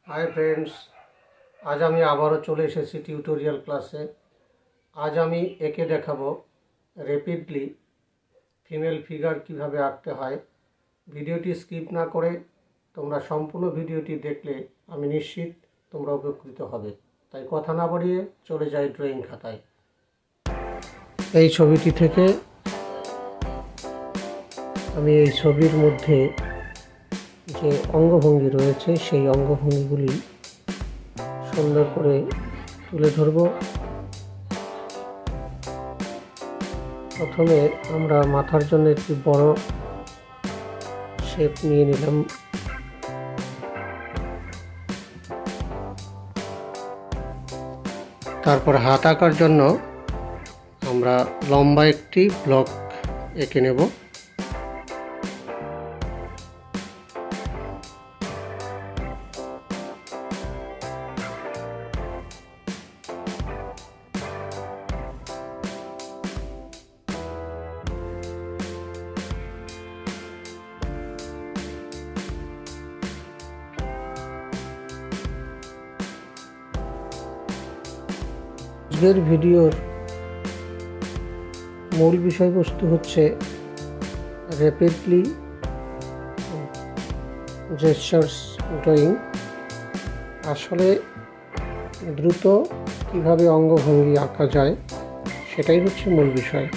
Hi friends, আজ আমি আবারও চলে এসেছি টিউটোরিয়াল ক্লাসে। আজ আমি এঁকে দেখাবো র্যাপিডলি ফিমেল ফিগার কিভাবে আঁকতে হয়। ভিডিওটি স্কিপ না করে তোমরা সম্পূর্ণ ভিডিওটি দেখলে আমি নিশ্চিত তোমরা উপকৃত হবে। তাই কথা না বাড়িয়ে চলে যাই ড্রয়িং খাতায়। এই ছবিটি থেকে আমি এই ছবির মধ্যে যে অঙ্গভঙ্গি রয়েছে সেই অঙ্গভঙ্গিগুলি সুন্দর করে তুলে ধরব। প্রথমে আমরা মাথার জন্য একটি বড় শেপ নিয়ে নিলাম। তারপর হাত আঁকার জন্য আমরা লম্বা একটি ব্লক এঁকে নেব। আজকের ভিডিওর মূল বিষয়বস্তু হচ্ছে র্যাপিডলি জেস্চারস ড্রয়িং। আসলে দ্রুত কিভাবে অঙ্গভঙ্গি আঁকা যায় সেটাই হচ্ছে মূল বিষয়।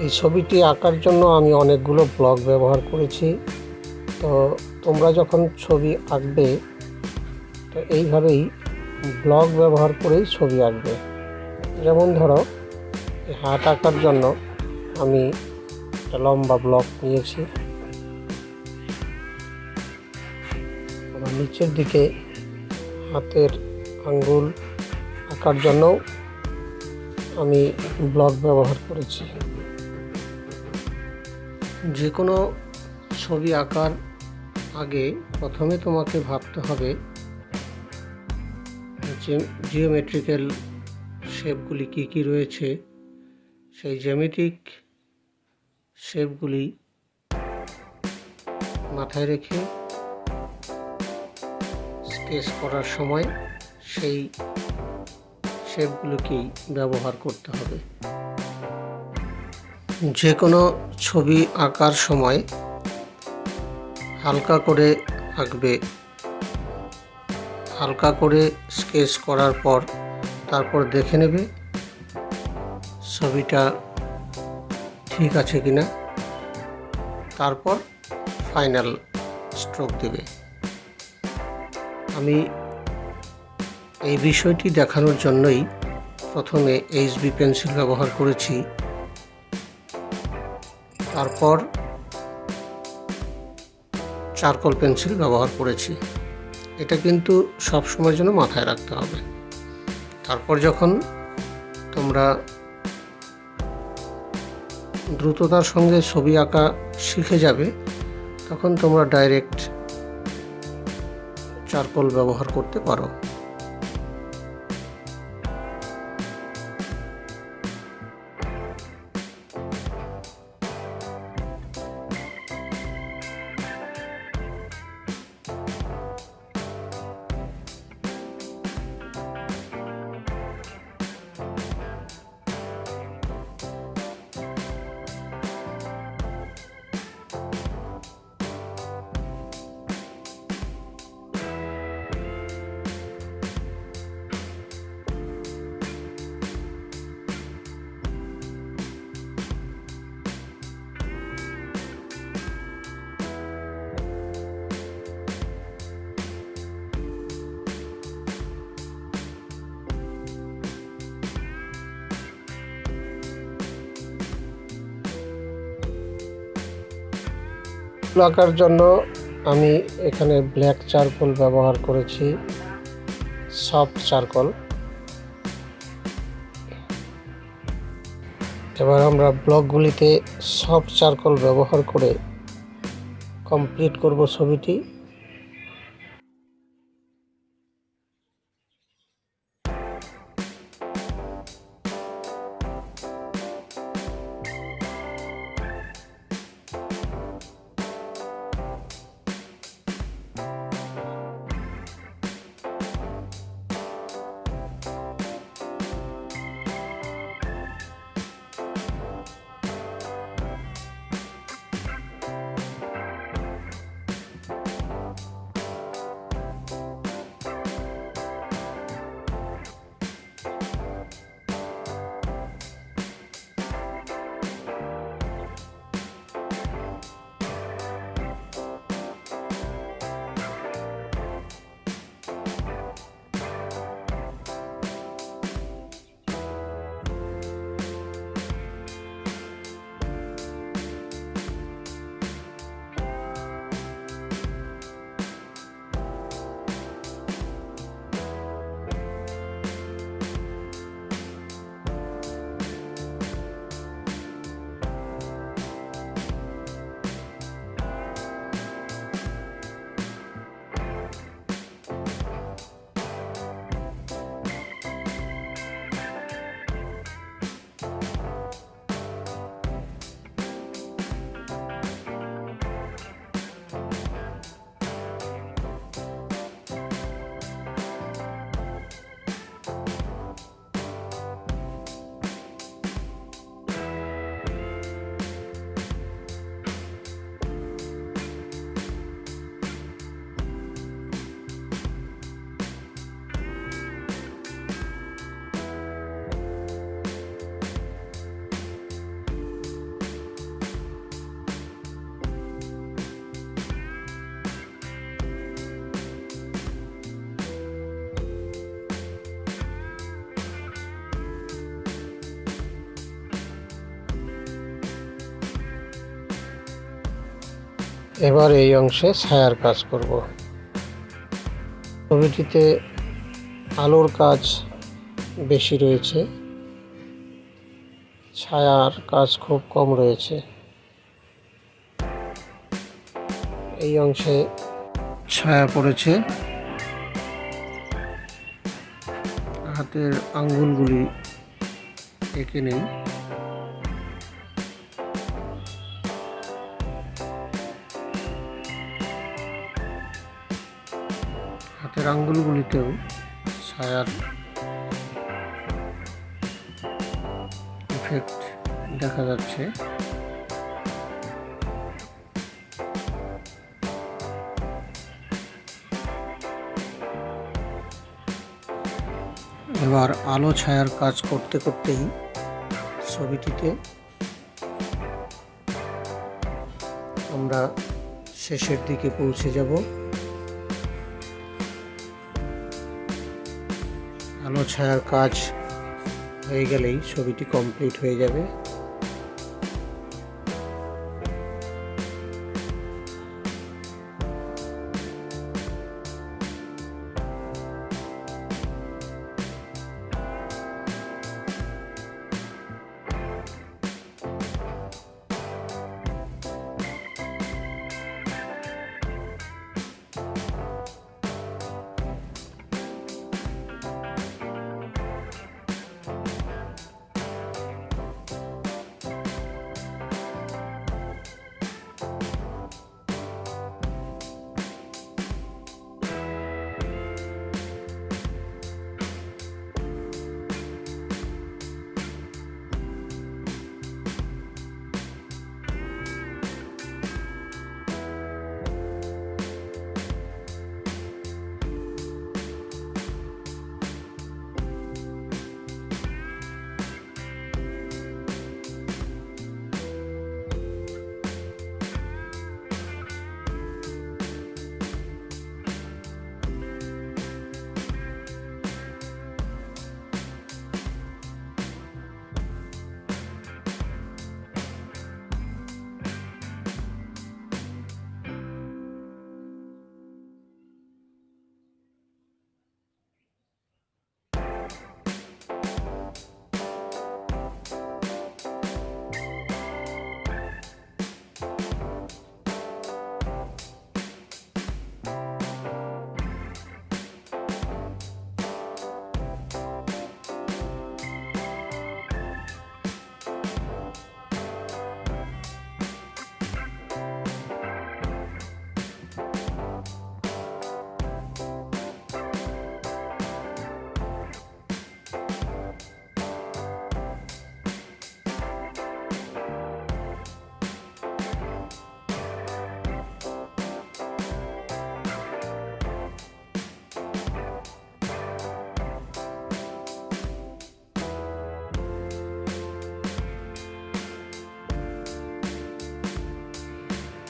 এই ছবিটি আঁকার জন্য আমি অনেকগুলো ব্লক ব্যবহার করেছি। তো তোমরা যখন ছবি আঁকবে তো এইভাবেই ব্লক ব্যবহার করেই ছবি আঁকবে। যেমন ধরো হাত আঁকার জন্য আমি একটা লম্বা ব্লক নিয়েছি। আবার নিচের দিকে হাতের আঙ্গুল আঁকার জন্যও আমি ব্লক ব্যবহার করেছি। যে কোনো ছবি আঁকার আগে প্রথমে তোমাকে ভাবতে হবে যে জিওমেট্রিক্যাল শেপগুলি কী কী রয়েছে। সেই জ্যামিতিক শেপগুলি মাথায় রেখে স্কেচ করার সময় সেই শেপগুলোকেই ব্যবহার করতে হবে। যে কোনো ছবি আঁকার সময় হালকা করে আঁকবে। হালকা করে স্কেচ করার পর তারপর দেখে নেবে ছবিটা ঠিক আছে কিনা, তারপর ফাইনাল স্ট্রোক দেবে। আমি এই বিষয়টি দেখানোর জন্যই প্রথমে HB পেন্সিল ব্যবহার করেছি, তারপর চারকোল পেন্সিল ব্যবহার করেছি। এটা কিন্তু সব সময়ের জন্য মাথায় রাখতে হবে। তারপর যখন তোমরা দ্রুততার সঙ্গে ছবি আঁকা শিখে যাবে তখন তোমরা ডাইরেক্ট চারকোল ব্যবহার করতে পারো। আঁকার জন্য আমি এখানে ব্ল্যাক চারকোল ব্যবহার করেছি, সফট চারকোল। এবার আমরা ব্লকগুলিতে সফট চারকোল ব্যবহার করে কমপ্লিট করব ছবিটি। এবার এই অংশে ছায়ার কাজ করব। ছবিটিতে আলোর কাজ বেশি রয়েছে, ছায়ার কাজ খুব কম রয়েছে। এই অংশে ছায়া পড়েছে, হাতের আঙ্গুলগুলি এঁকে নেই। হাতের আঙ্গুলগুলিতেও ছায়ার ইফেক্ট দেখা যাচ্ছে। এবার আলো ছায়ার কাজ করতে করতেই ছবিটিতে আমরা শেষের দিকে পৌঁছে যাব। আলো ছায়ার কাজ হয়ে গেলেই ছবিটি কমপ্লিট হয়ে যাবে।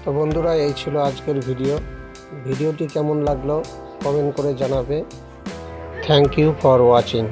তো বন্ধুরা, এই ছিল আজকের ভিডিওটি কেমন লাগলো কমেন্ট করে জানাবে। Thank you for watching.